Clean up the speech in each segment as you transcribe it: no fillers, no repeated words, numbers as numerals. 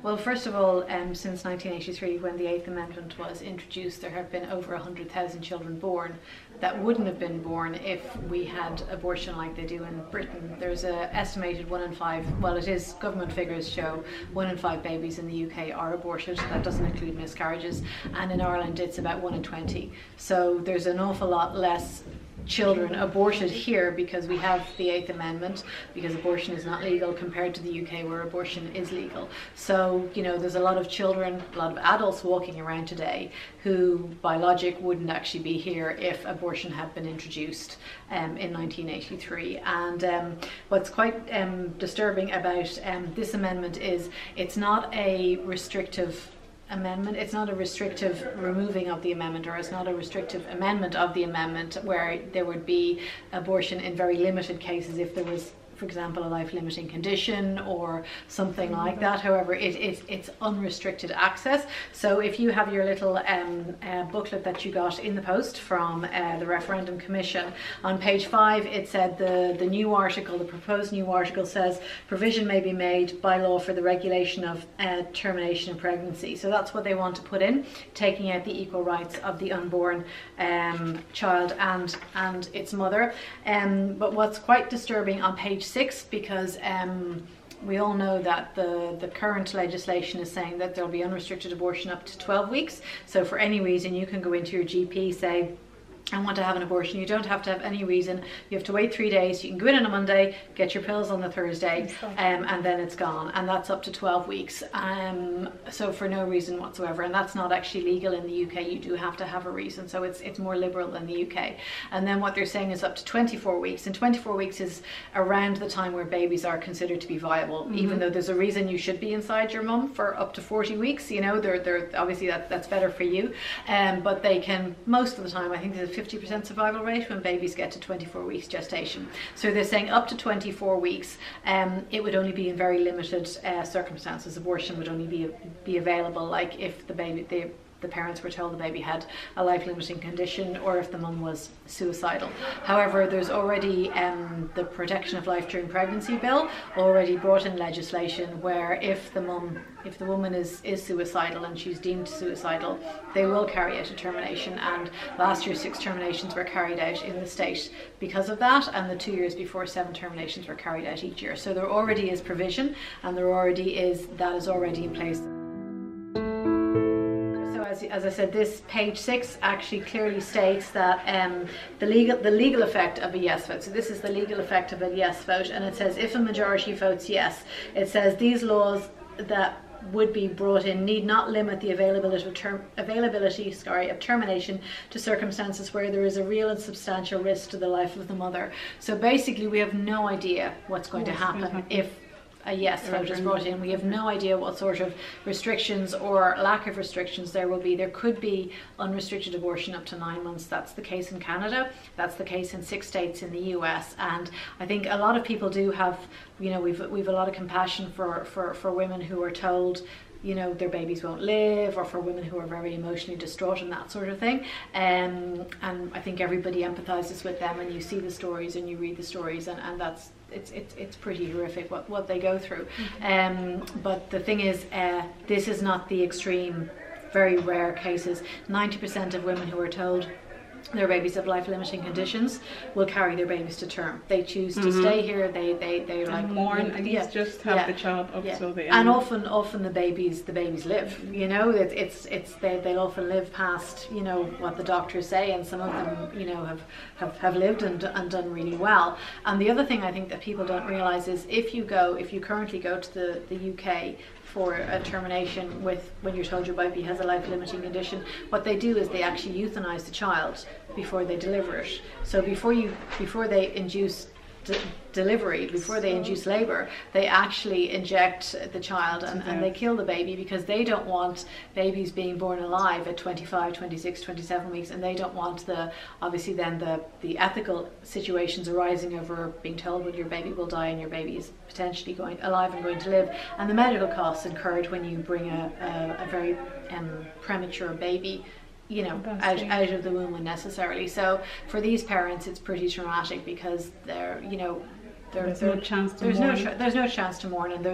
Well, first of all, since 1983, when the Eighth Amendment was introduced, there have been over 100,000 children born that wouldn't have been born if we had abortion like they do in Britain. There's an estimated 1 in 5, well, it is, government figures show 1 in 5 babies in the UK are aborted. That doesn't include miscarriages. And in Ireland, it's about 1 in 20. So there's an awful lot less children aborted here because we have the Eighth Amendment, because abortion is not legal compared to the UK where abortion is legal. So, you know, there's a lot of children, a lot of adults walking around today who by logic wouldn't actually be here if abortion had been introduced in 1983. And what's quite disturbing about this amendment is it's not a restrictive amendment. It's not a restrictive removing of the amendment, or it's not a restrictive amendment of the amendment where there would be abortion in very limited cases if there was, for example, a life-limiting condition or something like that. However, it's unrestricted access. So if you have your little booklet that you got in the post from the Referendum Commission, on page 5 it said the new article, the proposed new article says provision may be made by law for the regulation of termination of pregnancy. So that's what they want to put in, taking out the equal rights of the unborn child and its mother. But what's quite disturbing on page 6, because we all know that the current legislation is saying that there'll be unrestricted abortion up to 12 weeks. So for any reason you can go into your GP, say, I want to have an abortion. You don't have to have any reason. You have to wait 3 days. You can go in on a Monday, get your pills on the Thursday, and then it's gone. And that's up to 12 weeks. So for no reason whatsoever. And that's not actually legal in the UK. You do have to have a reason. So it's more liberal than the UK. And then what they're saying is up to 24 weeks. And 24 weeks is around the time where babies are considered to be viable. Even though there's a reason you should be inside your mum for up to 40 weeks. You know, they're obviously that's better for you. But they can, most of the time, I think there's a 50% survival rate when babies get to 24 weeks gestation. So they're saying up to 24 weeks, it would only be in very limited circumstances. Abortion would only be available, like if the parents were told the baby had a life-limiting condition, or if the mum was suicidal. However, there's already the Protection of Life During Pregnancy bill already brought in legislation where if the woman is suicidal and she's deemed suicidal, they will carry out a termination. And last year 6 terminations were carried out in the state because of that, and the 2 years before 7 terminations were carried out each year. So there already is provision, and that is already in place. As I said, this page 6 actually clearly states that the legal effect of a yes vote. So this is the legal effect of a yes vote, and it says if a majority votes yes, it says these laws that would be brought in need not limit the availability of termination to circumstances where there is a real and substantial risk to the life of the mother. So basically, we have no idea what's going to happen if a yes vote is brought in. We have no idea what sort of restrictions or lack of restrictions there will be. There could be unrestricted abortion up to 9 months. That's the case in Canada. That's the case in 6 states in the US. And I think a lot of people do have, you know, we've a lot of compassion for women who are told, you know, their babies won't live, or for women who are very emotionally distraught and that sort of thing. And I think everybody empathizes with them, and you see the stories and you read the stories, and that's it's pretty horrific what they go through. But the thing is, this is not the extreme, very rare cases. 90% of women who are told their babies have life-limiting conditions will carry their babies to term. They choose to stay here. They like mourn and just have the child up till the end. And often the babies live. You know, they'll often live past, you know, what the doctors say, and some of them, you know, have lived and done really well. And the other thing I think that people don't realise is if you currently go to the UK for a termination when you're told your baby has a life-limiting condition, what they do is they actually euthanize the child before they deliver it. So before they induce delivery, before they induce labor, they actually inject the child and they kill the baby, because they don't want babies being born alive at 25, 26, 27 weeks, and they don't want the ethical situations arising over being told when your baby will die and your baby is potentially going alive and going to live, and the medical costs incurred when you bring a very premature baby, you know, out of the womb unnecessarily. So for these parents it's pretty traumatic, because they're, you know, there's no chance to mourn. There's no chance to mourn, and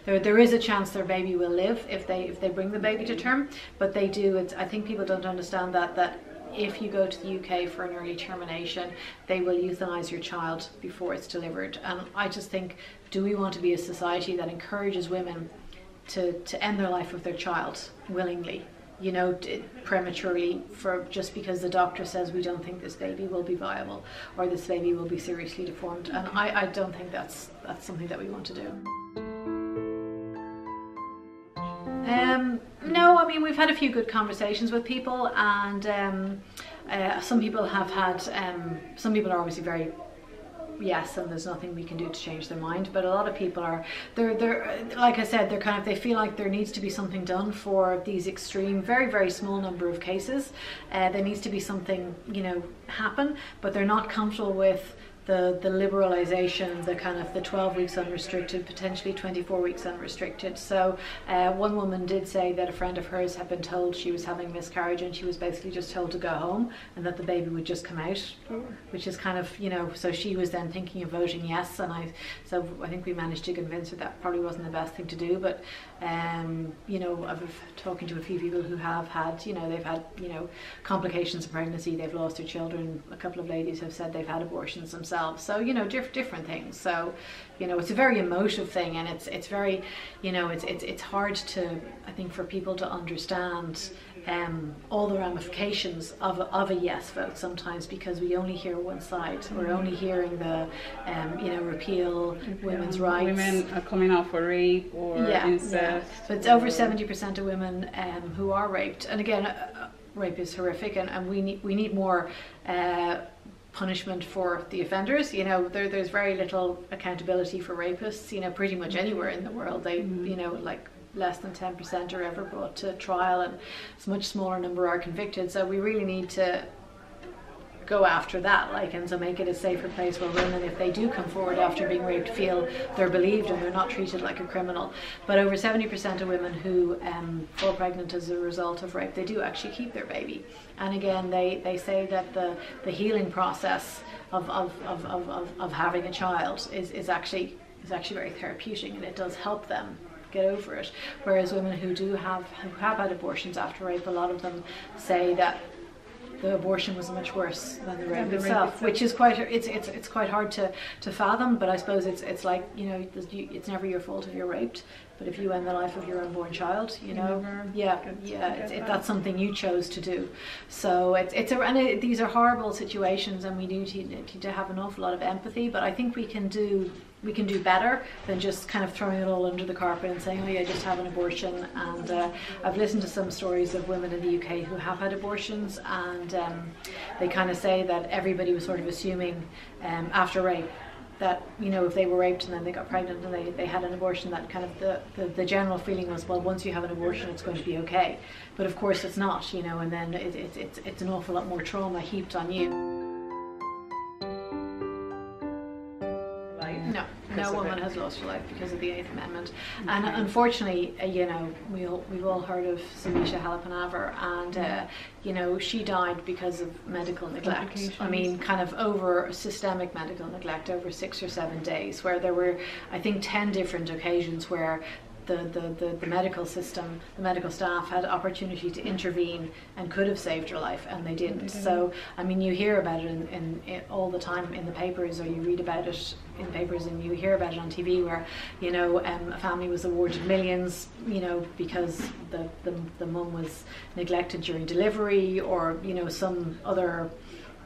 there is a chance their baby will live if they bring the baby to term. But they do. I think people don't understand that if you go to the UK for an early termination, they will euthanize your child before it's delivered. And I just think, do we want to be a society that encourages women to end their life with their child willingly, you know, prematurely, for just because the doctor says we don't think this baby will be viable or this baby will be seriously deformed? And I don't think that's something that we want to do. No, I mean, we've had a few good conversations with people, and some people have had, some people are obviously very yes, and there's nothing we can do to change their mind, but a lot of people are, they're like I said, they feel like there needs to be something done for these extreme, very, very small number of cases. There needs to be something, you know, happen, but they're not comfortable with the liberalization, the kind of the 12 weeks unrestricted, potentially 24 weeks unrestricted. So one woman did say that a friend of hers had been told she was having miscarriage, and she was basically just told to go home and that the baby would just come out, which is kind of, you know, so she was then thinking of voting yes, and I think we managed to convince her that probably wasn't the best thing to do. But you know, I've talking to a few people who have had, you know, they've had, you know, complications of pregnancy, they've lost their children. A couple of ladies have said they've had abortions themselves. So, you know, different things. So, you know, it's a very emotive thing, and it's very, you know, it's hard to, I think, for people to understand all the ramifications of a yes vote sometimes, because we only hear one side. We're only hearing the you know, repeal, women's rights. Women are coming out for rape or incest. Yeah. But it's over 70% of women who are raped, and again, rape is horrific, and we need more punishment for the offenders. You know, there's very little accountability for rapists, you know, pretty much anywhere in the world. They, you know, like less than 10% are ever brought to trial, and a much smaller number are convicted. So we really need to go after that, like, and so make it a safer place where women, if they do come forward after being raped, feel they're believed and they're not treated like a criminal. But over 70% of women who fall pregnant as a result of rape, they do actually keep their baby. And again, they say that the healing process of having a child is actually very therapeutic, and it does help them get over it. Whereas women who have had abortions after rape, a lot of them say that the abortion was much worse than the rape itself, which is quite, it's quite hard to fathom. But I suppose it's like, you know, it's never your fault if you're raped, but if you end the life of your unborn child, you know, that's something you chose to do. So these are horrible situations, and we need to have an awful lot of empathy. But I think we can do better than just kind of throwing it all under the carpet and saying, oh yeah, just have an abortion. And I've listened to some stories of women in the UK who have had abortions, and they kind of say that everybody was sort of assuming after rape that, you know, if they were raped and then they got pregnant and they had an abortion, that kind of the general feeling was, well, once you have an abortion it's going to be okay. But of course it's not, you know, and then it's an awful lot more trauma heaped on you. No woman has lost her life because of the 8th Amendment. And unfortunately, you know, we've all heard of Samisha Halappanavar, and you know, she died because of medical neglect. I mean, kind of over systemic medical neglect over 6 or 7 days, where there were, I think, 10 different occasions where the medical system, the medical staff had opportunity to intervene and could have saved her life, and they didn't. So, I mean, you hear about it in all the time in the papers, or you read about it in the papers, and you hear about it on TV, where, you know, a family was awarded millions, you know, because the mum was neglected during delivery, or, you know, some other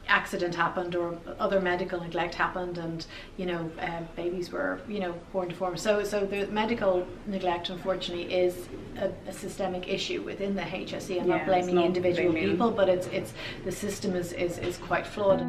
accident happened or other medical neglect happened, and, you know, babies were, you know, born deformed. So the medical neglect, unfortunately, is a systemic issue within the HSE. I'm not blaming individual people, but it's the system is quite flawed.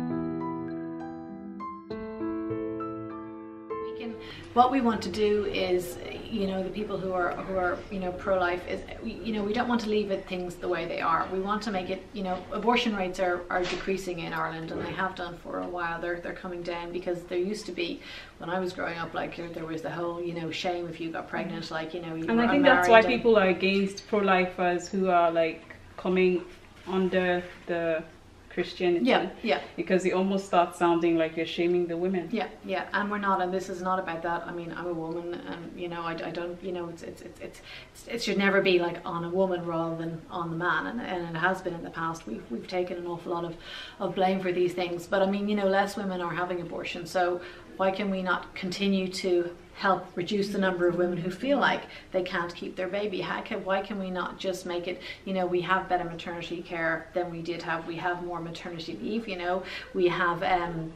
What we want to do is, you know, the people who are you know, pro-life, is, you know, we don't want to leave it things the way they are. We want to make it, you know, abortion rates are decreasing in Ireland, and they have done for a while. They're coming down, because there used to be, when I was growing up, like, there was the whole, you know, shame if you got pregnant, like, you know, you and were I think that's why people are against pro-lifers who are like coming under the Christianity. Yeah, yeah. Because it almost starts sounding like you're shaming the women. Yeah, yeah, and we're not, and this is not about that. I mean, I'm a woman, and you know, I don't, you know, it should never be like on a woman rather than on the man, and it has been in the past. We've taken an awful lot of blame for these things, but I mean, you know, less women are having abortion, so why can we not continue to help reduce the number of women who feel like they can't keep their baby? Why can we not just make it, you know, we have better maternity care than we did have. We have more maternity leave, you know, we have,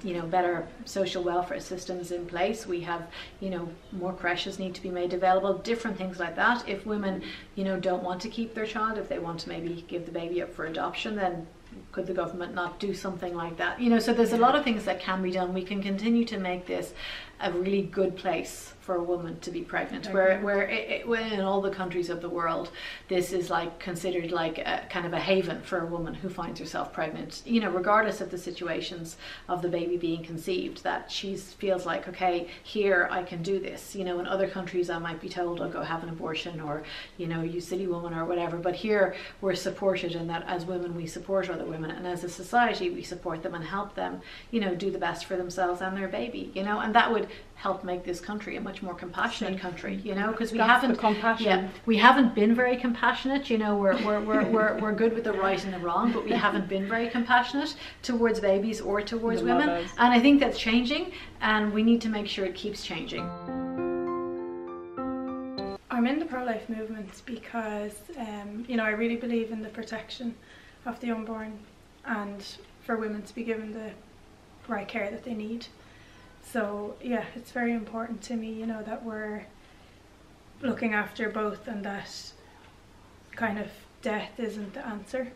you know, better social welfare systems in place. We have, you know, more creches need to be made available, different things like that. If women, you know, don't want to keep their child, if they want to maybe give the baby up for adoption, then could the government not do something like that? You know, so there's a lot of things that can be done. We can continue to make this a really good place for a woman to be pregnant, where in all the countries of the world, this is like considered like a kind of a haven for a woman who finds herself pregnant, you know, regardless of the situations of the baby being conceived, that she feels like, okay, here I can do this. You know, in other countries I might be told, I'll go have an abortion, or, you know, you silly woman, or whatever, but here we're supported, and that as women we support other women, and as a society we support them and help them, you know, do the best for themselves and their baby, you know, and that would help make this country a much more compassionate country, you know, because we haven't been very compassionate, you know. We're good with the right and the wrong, but we haven't been very compassionate towards babies or towards women, and I think that's changing, and we need to make sure it keeps changing. I'm in the pro-life movement because you know, I really believe in the protection of the unborn and for women to be given the right care that they need. So yeah, it's very important to me, you know, that we're looking after both, and that kind of death isn't the answer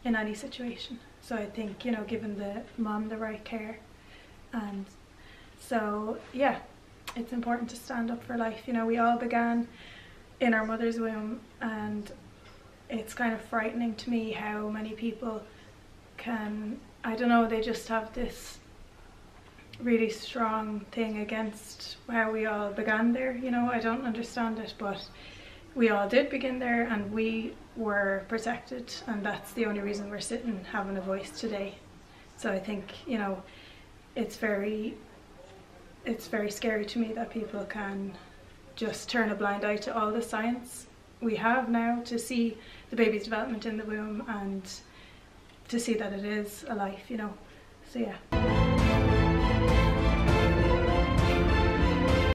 in any situation. So I think, you know, giving the mom the right care, and so yeah, it's important to stand up for life. You know, we all began in our mother's womb, and it's kind of frightening to me how many people can, I don't know, they just have this really strong thing against how we all began there. You know, I don't understand it, but we all did begin there, and we were protected, and that's the only reason we're sitting having a voice today. So I think, you know, it's very scary to me that people can just turn a blind eye to all the science we have now to see the baby's development in the womb, and to see that it is a life, you know. So yeah.